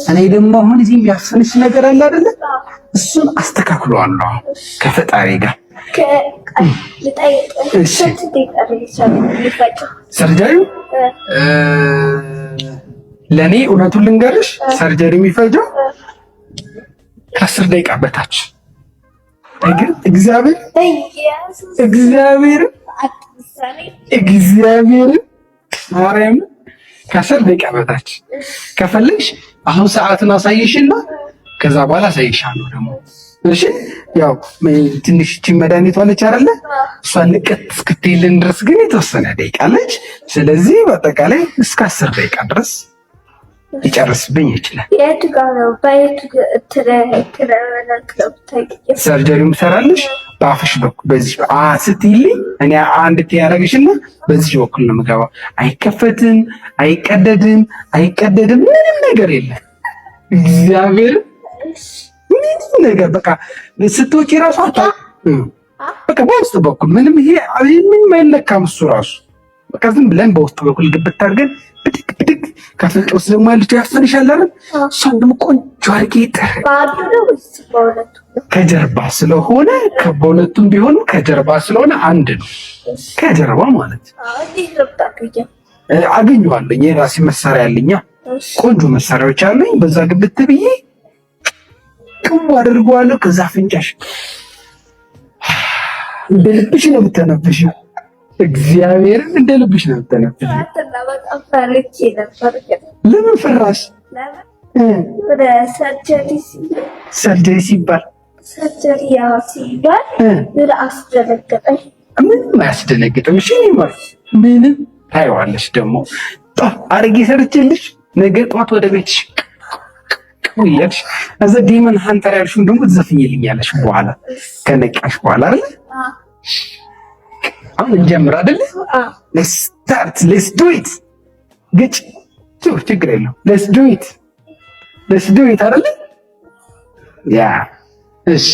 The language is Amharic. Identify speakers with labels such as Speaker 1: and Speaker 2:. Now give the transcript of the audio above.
Speaker 1: እኔ ደግሞ አሁን እዚህ የሚያፍንሽ ነገር አለ አይደለ? እሱን አስተካክለዋለሁ ከፈጣሪ ጋር። ሰርጀሪው ለኔ እውነቱን ልንገርሽ፣ ሰርጀሪ የሚፈጀው ከ10 ደቂቃ በታች ግን እግዚአብሔር ማርያም ከ10 ደቂቃ በታች ከፈለግሽ አሁን ሰዓትን አሳይሽና ከዛ በኋላ አሳይሻለሁ ደግሞ። እሺ ያው ትንሽ መድኃኒቷ አለች አይደለ? እሷን ንቀት እስክትይልን ድረስ ግን የተወሰነ ደቂቃ አለች። ስለዚህ በአጠቃላይ እስከ 10 ደቂቃ ድረስ ይጨርስብኝ ይችላል። ሰርጀሪው ምሰራልሽ በአፍሽ በኩል በዚህ ስትይልኝ እኔ አንድ ያደረግሽና በዚህ በኩል ነው የምገባው። አይከፈትም፣ አይቀደድም፣ ምንም ነገር የለም። እግዚአብሔር ምንም ነገር በቃ ስትወጪ ራሱ በቃ በውስጥ በኩል ምንም ይሄ ምንም አይለካም። እሱ ራሱ በቃ ዝም ብለን በውስጥ በኩል ግብት አድርገን ብድግ ከፍንጮስ ደግሞ ያለች ያፈንሻል አይደል? እሷን ደግሞ ቆንጆ አድርጌ ከጀርባ ስለሆነ በሁለቱም ቢሆን ከጀርባ ስለሆነ አንድ ነው። ከጀርባ ማለት አገኘዋለሁ። የራሴ መሳሪያ ያለኝ ቆንጆ መሳሪያዎች አሉኝ። በዛ ግብት ብዬ ቅም አድርገዋለሁ። ከዛ ፍንጫሽ እንደ ልብሽ ነው የምትተነፍሽው። እግዚአብሔርን እንደ ልብሽ ነው የምትተነፍሽው። ለምን ፈራሽ? ሰርጀሪ ሲባል ምንም አያስደነግጥም። እሺ ምንም ታይዋለሽ። ደግሞ አርጌ ሰርችልሽ ነገ ጠዋት ወደ ቤትሽ ይያልሽ እዛ ዲመን ሃንተር ያልሽውን ደግሞ ትዘፍኝልኛለሽ በኋላ ከነቃሽ በኋላ አይደል? አሁን እንጀምር አይደል? let's do it ግጭ ችግር የለውም። let's do it አይደል? ያ እሺ